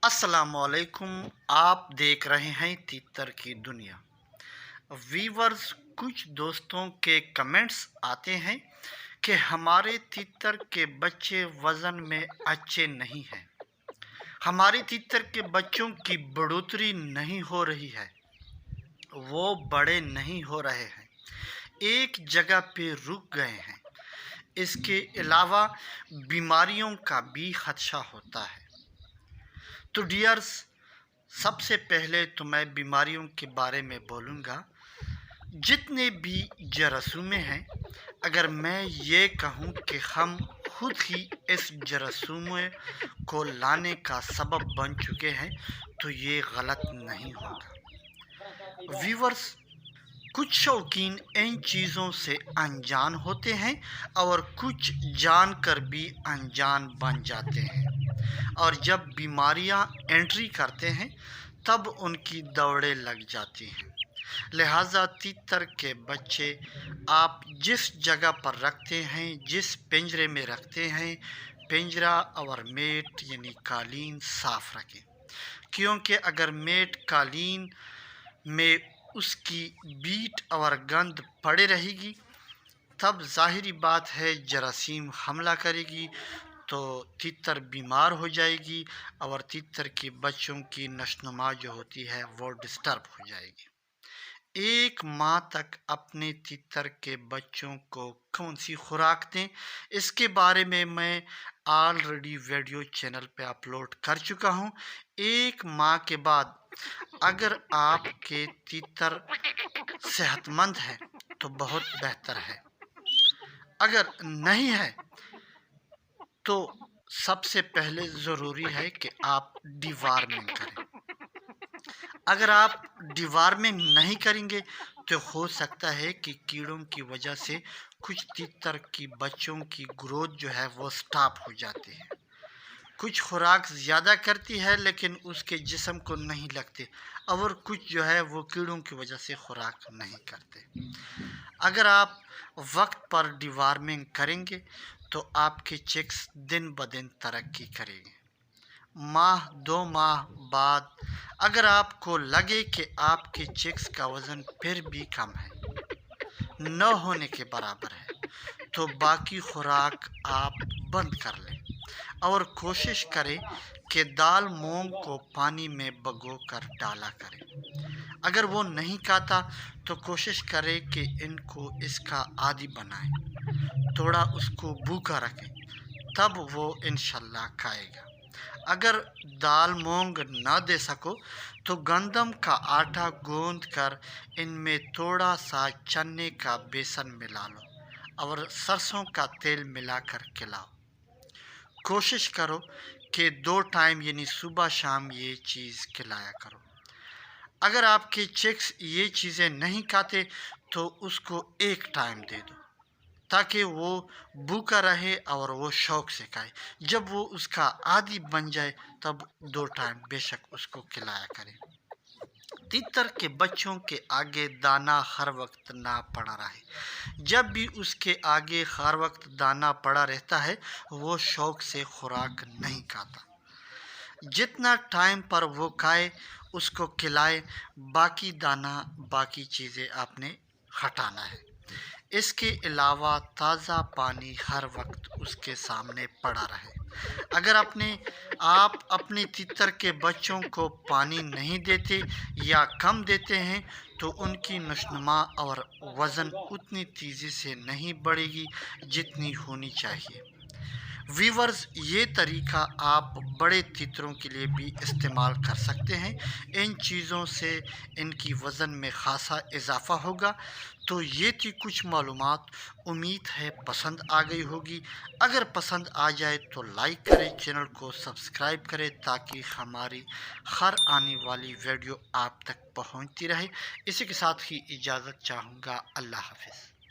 अस्सलाम वालेकुम। आप देख रहे हैं तीतर की दुनिया। वीवर्स, कुछ दोस्तों के कमेंट्स आते हैं कि हमारे तीतर के बच्चे वज़न में अच्छे नहीं हैं, हमारे तीतर के बच्चों की बढ़ोतरी नहीं हो रही है, वो बड़े नहीं हो रहे हैं, एक जगह पे रुक गए हैं। इसके अलावा बीमारियों का भी खदशा होता है। तो डियर्स, सबसे पहले तो मैं बीमारियों के बारे में बोलूँगा। जितने भी जरासीमें हैं, अगर मैं ये कहूँ कि हम खुद ही इस जरासीम को लाने का सबब बन चुके हैं तो ये गलत नहीं होगा। व्यूअर्स, कुछ शौकीन इन चीज़ों से अनजान होते हैं और कुछ जानकर भी अनजान बन जाते हैं, और जब बीमारियां एंट्री करते हैं तब उनकी दौड़ें लग जाती हैं। लिहाजा तीतर के बच्चे आप जिस जगह पर रखते हैं, जिस पिंजरे में रखते हैं, पिंजरा और मेट यानी कालीन साफ रखें, क्योंकि अगर मेट कालीन में उसकी बीट और गंद पड़े रहेगी तब जाहिरी बात है जरासीम हमला करेगी, तो तीतर बीमार हो जाएगी और तीतर के बच्चों की नशोनुमा जो होती है वो डिस्टर्ब हो जाएगी। एक माह तक अपने तीतर के बच्चों को कौन सी खुराक दें, इसके बारे में मैं ऑलरेडी वीडियो चैनल पे अपलोड कर चुका हूँ। एक माह के बाद अगर आपके तीतर सेहतमंद है तो बहुत बेहतर है, अगर नहीं है तो सबसे पहले ज़रूरी है कि आप डिवार्मिंग करें। अगर आप डिवार्मिंग नहीं करेंगे तो हो सकता है कि कीड़ों की वजह से कुछ तीतर की बच्चों की ग्रोथ जो है वो स्टॉप हो जाती है। कुछ खुराक ज़्यादा करती है लेकिन उसके जिस्म को नहीं लगते, और कुछ जो है वो कीड़ों की वजह से खुराक नहीं करते। अगर आप वक्त पर डिवार्मिंग करेंगे तो आपके चिक्स दिन ब दिन तरक्की करेंगे। माह 2 माह बाद अगर आपको लगे कि आपके चिक्स का वज़न फिर भी कम है, न होने के बराबर है, तो बाकी खुराक आप बंद कर लें और कोशिश करें कि दाल मूंग को पानी में भिगो कर डाला करें। अगर वो नहीं खाता तो कोशिश करें कि इनको इसका आदी बनाएं, थोड़ा उसको भूखा रखें, तब वो इंशाल्लाह खाएगा। अगर दाल मूंग ना दे सको तो गंदम का आटा गूंद कर इनमें थोड़ा सा चने का बेसन मिला लो और सरसों का तेल मिलाकर खिलाओ। कोशिश करो कि 2 टाइम यानी सुबह शाम ये चीज़ खिलाया करो। अगर आपके चिक्स ये चीज़ें नहीं खाते तो उसको 1 टाइम दे दो ताकि वो भूखा रहे और वो शौक से खाए। जब वो उसका आदी बन जाए तब 2 टाइम बेशक उसको खिलाया करें। तीतर के बच्चों के आगे दाना हर वक्त ना पड़ा रहे। जब भी उसके आगे हर वक्त दाना पड़ा रहता है वो शौक से खुराक नहीं खाता। जितना टाइम पर वो खाए उसको खिलाए, बाकी दाना बाकी चीज़ें आपने हटाना है। इसके अलावा ताज़ा पानी हर वक्त उसके सामने पड़ा रहे। अगर आप अपने तीतर के बच्चों को पानी नहीं देते या कम देते हैं तो उनकी नशोनुमा और वज़न उतनी तेज़ी से नहीं बढ़ेगी जितनी होनी चाहिए। वीवर्स, ये तरीका आप बड़े तीतरों के लिए भी इस्तेमाल कर सकते हैं। इन चीज़ों से इनकी वज़न में ख़ासा इजाफ़ा होगा। तो ये थी कुछ मालूमात, उम्मीद है पसंद आ गई होगी। अगर पसंद आ जाए तो लाइक करें, चैनल को सब्सक्राइब करें ताकि हमारी हर आने वाली वीडियो आप तक पहुंचती रहे। इसी के साथ ही इजाज़त चाहूँगा। अल्लाह हाफ़िज़।